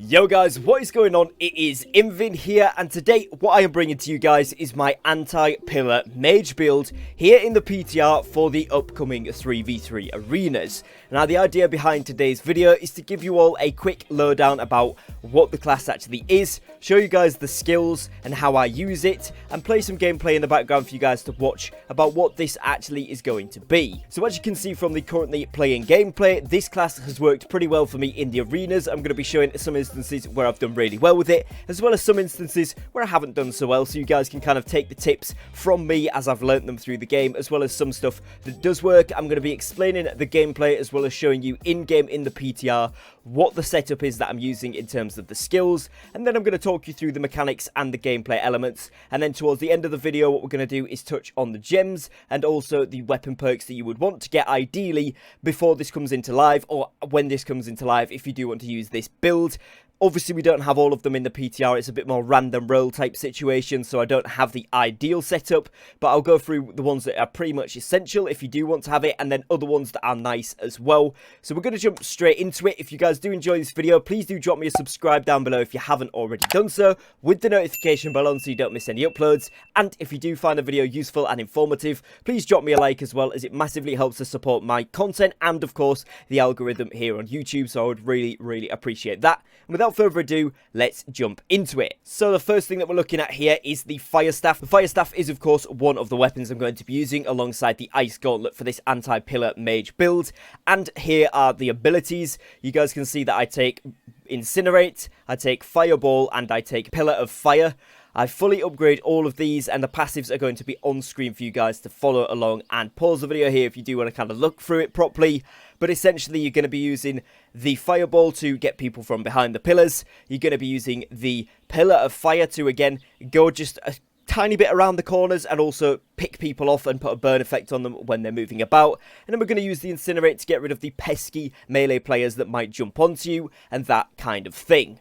Yo guys, what is going on? It is Invin here, and today what I am bringing to you guys is my anti-pillar mage build here in the PTR for the upcoming 3v3 arenas. Now the idea behind today's video is to give you all a quick lowdown about what the class actually is, show you guys the skills and how I use it, and play some gameplay in the background for you guys to watch about what this actually is going to be. So as you can see from the currently playing gameplay, this class has worked pretty well for me in the arenas. I'm going to be showing some instances where I've done really well with it, as well as some instances where I haven't done so well, so you guys can kind of take the tips from me as I've learnt them through the game, as well as some stuff that does work. I'm going to be explaining the gameplay as well as showing you in-game in the PTR what the setup is that I'm using in terms of the skills, and then I'm going to talk you through the mechanics and the gameplay elements, and then towards the end of the video what we're going to do is touch on the gems and also the weapon perks that you would want to get ideally before this comes into live, or when this comes into live if you do want to use this build. Obviously, we don't have all of them in the PTR. It's a bit more random roll type situation, so I don't have the ideal setup, but I'll go through the ones that are pretty much essential if you do want to have it, and then other ones that are nice as well. So we're going to jump straight into it. If you guys do enjoy this video, please do drop me a subscribe down below if you haven't already done so, with the notification bell on so you don't miss any uploads. And if you do find the video useful and informative, please drop me a like as well, as it massively helps to support my content and, of course, the algorithm here on YouTube, so I would really appreciate that. And without further ado, let's jump into it. So the first thing that we're looking at here is the fire staff. The fire staff is of course one of the weapons I'm going to be using alongside the ice gauntlet for this anti-pillar mage build. And here are the abilities. You guys can see that I take incinerate, I take fireball, and I take pillar of fire. I fully upgrade all of these, and the passives are going to be on screen for you guys to follow along, and pause the video here if you do want to kind of look through it properly. But essentially you're going to be using the fireball to get people from behind the pillars. You're going to be using the pillar of fire to again go just a tiny bit around the corners and also pick people off and put a burn effect on them when they're moving about. And then we're going to use the incinerate to get rid of the pesky melee players that might jump onto you and that kind of thing.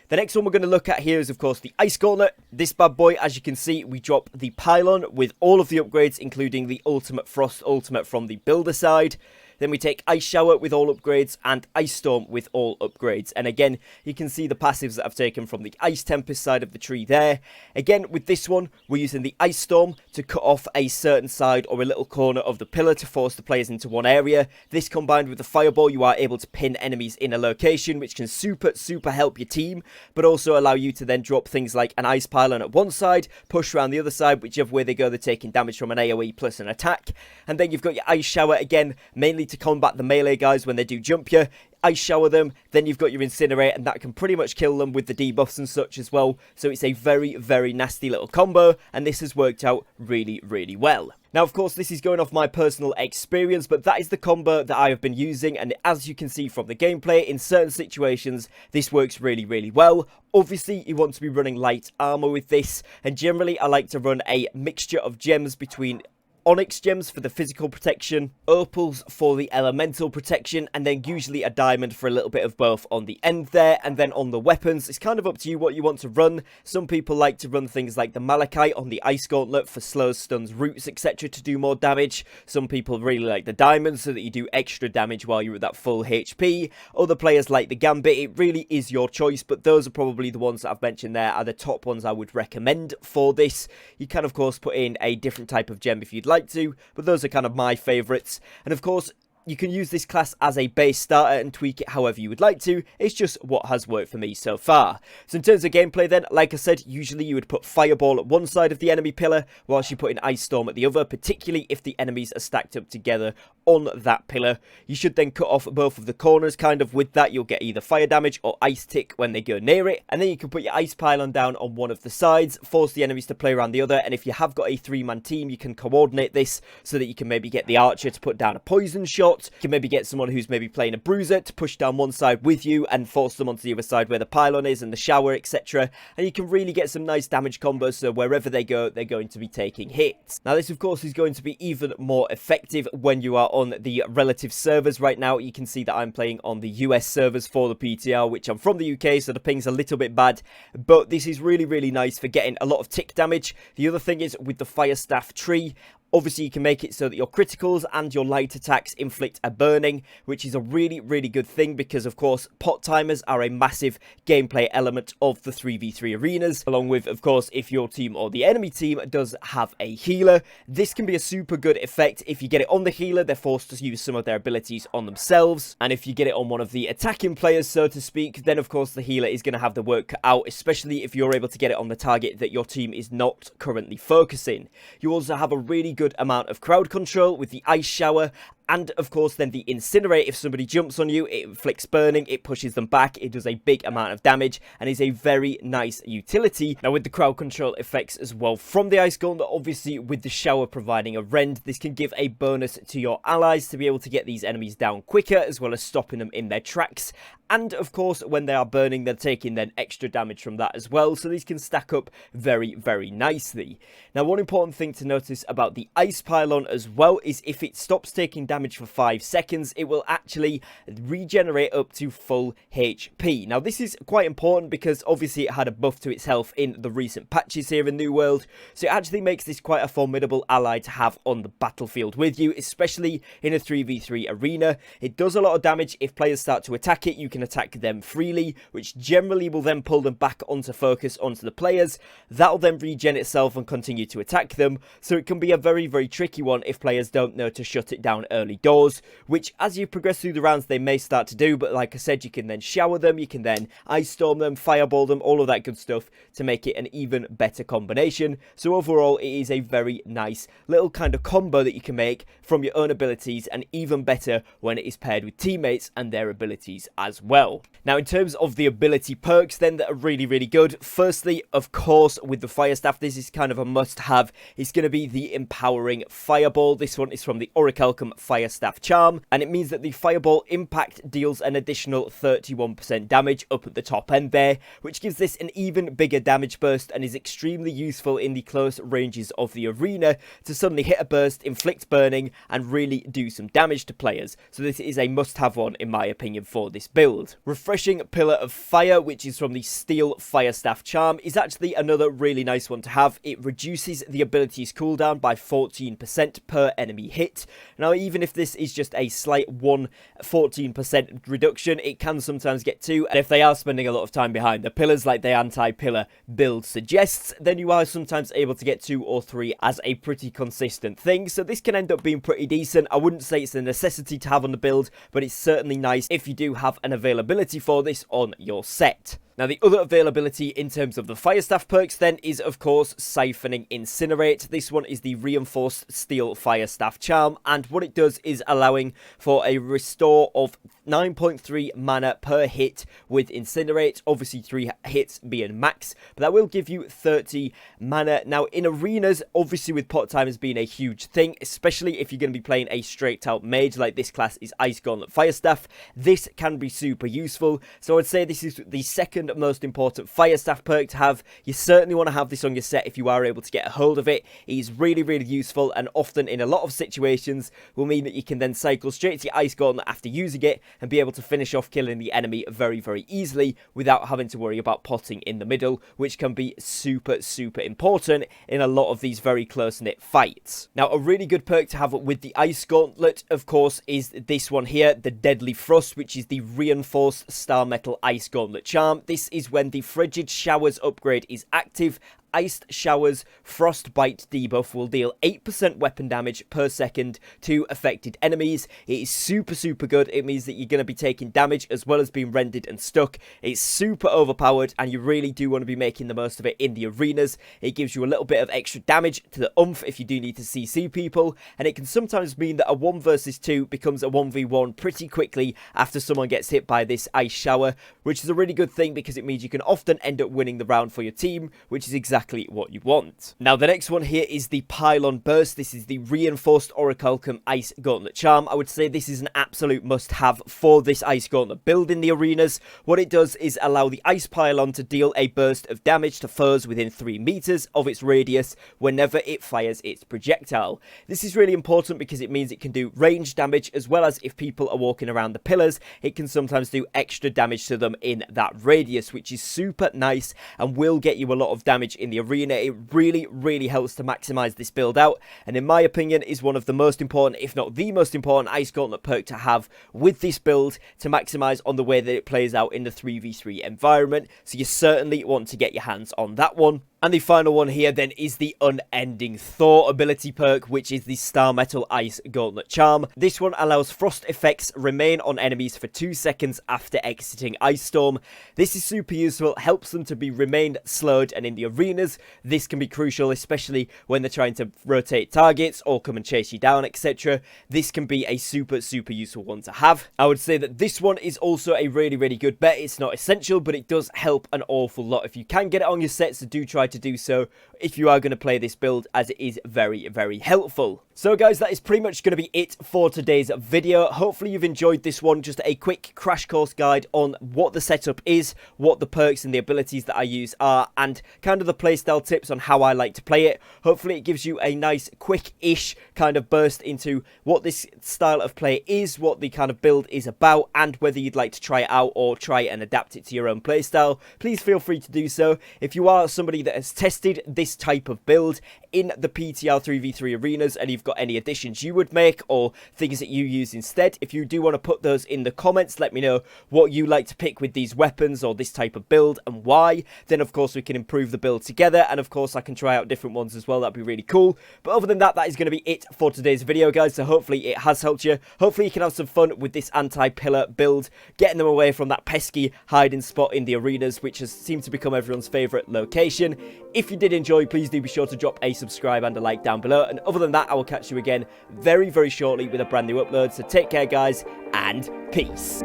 The next one we're going to look at here is, of course, the Ice Gauntlet. This bad boy, as you can see, we drop the Pylon with all of the upgrades, including the Ultimate Frost Ultimate from the Builder side. Then we take Ice Shower with all upgrades and Ice Storm with all upgrades. And again, you can see the passives that I've taken from the Ice Tempest side of the tree there. Again, with this one, we're using the Ice Storm to cut off a certain side or a little corner of the pillar to force the players into one area. This combined with the Fireball, you are able to pin enemies in a location, which can super help your team, but also allow you to then drop things like an Ice Pylon at one side, push around the other side, whichever way they go, they're taking damage from an AoE plus an attack. And then you've got your Ice Shower again, mainly to combat the melee guys when they do jump you. Ice Shower them, then you've got your Incinerate, and that can pretty much kill them with the debuffs and such as well. So it's a very nasty little combo, and this has worked out really well. Now, of course, this is going off my personal experience, but that is the combo that I have been using, and as you can see from the gameplay, in certain situations, this works really well. Obviously, you want to be running light armor with this, and generally, I like to run a mixture of gems between Onyx gems for the physical protection, opals for the elemental protection, and then usually a diamond for a little bit of both on the end there. And then on the weapons, it's kind of up to you what you want to run. Some people like to run things like the Malachite on the Ice Gauntlet for slows, stuns, roots, etc. to do more damage. Some people really like the diamonds so that you do extra damage while you're at that full HP. Other players like the Gambit. It really is your choice, but those are probably the ones that I've mentioned there are the top ones I would recommend for this. You can, of course, put in a different type of gem if you'd like to, but those are kind of my favorites. And of course, you can use this class as a base starter and tweak it however you would like to. It's just what has worked for me so far. So in terms of gameplay then, like I said, usually you would put Fireball at one side of the enemy pillar, whilst you put in Ice Storm at the other, particularly if the enemies are stacked up together on that pillar. You should then cut off both of the corners, kind of with that. You'll get either fire damage or ice tick when they go near it. And then you can put your Ice Pylon down on one of the sides, force the enemies to play around the other. And if you have got a 3-man team, you can coordinate this so that you can maybe get the archer to put down a poison shot. You can maybe get someone who's maybe playing a bruiser to push down one side with you and force them onto the other side where the pylon is and the shower, etc. And you can really get some nice damage combos, so wherever they go, they're going to be taking hits. Now this, of course, is going to be even more effective when you are on the relative servers. Right now, you can see that I'm playing on the US servers for the PTR, which I'm from the UK, so the ping's a little bit bad, but this is really nice for getting a lot of tick damage. The other thing is, with the fire staff tree, Obviously, you can make it so that your criticals and your light attacks inflict a burning, which is a really, really good thing because, of course, pot timers are a massive gameplay element of the 3v3 arenas, along with, of course, if your team or the enemy team does have a healer. This can be a super good effect. If you get it on the healer, they're forced to use some of their abilities on themselves, and if you get it on one of the attacking players, so to speak, then, of course, the healer is going to have the work cut out, especially if you're able to get it on the target that your team is not currently focusing. You also have a really good amount of crowd control with the ice shower, and of course then the incinerate. If somebody jumps on you, it inflicts burning, it pushes them back, it does a big amount of damage, and is a very nice utility. Now with the crowd control effects as well from the ice gauntlet, obviously with the shower providing a rend, this can give a bonus to your allies to be able to get these enemies down quicker, as well as stopping them in their tracks. And of course, when they are burning, they're taking then extra damage from that as well. So these can stack up very, very nicely. Now, one important thing to notice about the ice pylon as well is if it stops taking damage for 5 seconds, it will actually regenerate up to full HP. Now, this is quite important because obviously it had a buff to its health in the recent patches here in New World. So it actually makes this quite a formidable ally to have on the battlefield with you, especially in a 3v3 arena. It does a lot of damage. If players start to attack it, you can attack them freely, which generally will then pull them back onto focus onto the players. That'll then regen itself and continue to attack them, so it can be a very, very tricky one if players don't know to shut it down early doors, which as you progress through the rounds they may start to do, but like I said, you can then shower them, you can then ice storm them, fireball them, all of that good stuff to make it an even better combination. So overall it is a very nice little kind of combo that you can make from your own abilities, and even better when it is paired with teammates and their abilities as well. Now in terms of the ability perks then that are really, really good, firstly, of course, with the fire staff, this is kind of a must have. It's going to be the empowering fireball. This one is from the Orichalcum fire staff charm, and it means that the fireball impact deals an additional 31% damage up at the top end there, which gives this an even bigger damage burst and is extremely useful in the close ranges of the arena to suddenly hit a burst, inflict burning, and really do some damage to players. So this is a must have one in my opinion for this build. Refreshing Pillar of Fire, which is from the Steel Fire Staff charm, is actually another really nice one to have. It reduces the ability's cooldown by 14% per enemy hit. Now even if this is just a slight 14% reduction, it can sometimes get to, and if they are spending a lot of time behind the pillars like the anti-pillar build suggests, then you are sometimes able to get 2 or 3 as a pretty consistent thing. So this can end up being pretty decent. I wouldn't say it's a necessity to have on the build, but it's certainly nice if you do have an availability for this on your set. Now, the other availability in terms of the fire staff perks then is, of course, Siphoning Incinerate. This one is the Reinforced Steel Fire Staff charm, and what it does is allowing for a restore of 9.3 mana per hit with Incinerate, obviously 3 hits being max, but that will give you 30 mana. Now, in arenas, obviously with pot timers being a huge thing, especially if you're going to be playing a straight out mage like this class is Ice Gauntlet Fire Staff, this can be super useful. So I'd say this is the second most important fire staff perk to have. You certainly want to have this on your set if you are able to get a hold of it. It is really, really useful, and often in a lot of situations will mean that you can then cycle straight to your Ice Gauntlet after using it and be able to finish off killing the enemy very, very easily without having to worry about potting in the middle, which can be super, super important in a lot of these very close-knit fights. Now, a really good perk to have with the Ice Gauntlet, of course, is this one here, the Deadly Frost, which is the Reinforced Star Metal Ice Gauntlet charm. This is when the Frigid Showers upgrade is active. Iced Showers Frostbite debuff will deal 8% weapon damage per second to affected enemies. It is super, super good. It means that you're going to be taking damage as well as being rendered and stuck. It's super overpowered, and you really do want to be making the most of it in the arenas. It gives you a little bit of extra damage to the oomph if you do need to CC people, and it can sometimes mean that a 1 versus 2 becomes a 1v1 pretty quickly after someone gets hit by this Ice Shower, which is a really good thing because it means you can often end up winning the round for your team, which is exactly what you want. Now, the next one here is the Pylon Burst. This is the Reinforced Orichalcum Ice Gauntlet charm. I would say this is an absolute must-have for this Ice Gauntlet build in the arenas. What it does is allow the Ice Pylon to deal a burst of damage to foes within 3 meters of its radius whenever it fires its projectile. This is really important because it means it can do range damage, as well as if people are walking around the pillars, it can sometimes do extra damage to them in that radius, which is super nice and will get you a lot of damage in the the arena. It really helps to maximize this build out, and in my opinion is one of the most important, if not the most important, Ice Gauntlet perk to have with this build to maximize on the way that it plays out in the 3v3 environment. So you certainly want to get your hands on that one. And the final one here then is the Unending Thaw ability perk, which is the Star Metal Ice Gauntlet Charm. This one allows frost effects remain on enemies for 2 seconds after exiting Ice Storm. This is super useful, helps them to be remained slowed, and in the arenas this can be crucial, especially when they're trying to rotate targets or come and chase you down, etc. This can be a super useful one to have. I would say that this one is also a really good bet. It's not essential, but it does help an awful lot. If you can get it on your set, so do try to do so if you are going to play this build, as it is very helpful. So guys, that is pretty much going to be it for today's video. Hopefully you've enjoyed this one, just a quick crash course guide on what the setup is, what the perks and the abilities that I use are, and kind of the playstyle tips on how I like to play it. Hopefully it gives you a nice quick-ish kind of burst into what this style of play is, what the kind of build is about, and whether you'd like to try it out or try and adapt it to your own playstyle. Please feel free to do so. If you are somebody that has tested this type of build in the PTR 3v3 arenas and you've got any additions you would make or things that you use instead, if you do want to put those in the comments, let me know what you like to pick with these weapons or this type of build and why. Then of course we can improve the build together, and of course I can try out different ones as well. That'd be really cool. But other than that, that is going to be it for today's video, guys. So hopefully it has helped you. Hopefully you can have some fun with this anti-pillar build, getting them away from that pesky hiding spot in the arenas, which has seemed to become everyone's favorite location. If you did enjoy, please do be sure to drop a subscribe and a like down below. And other than that, I will catch you again very shortly with a brand new upload. So take care, guys, and peace.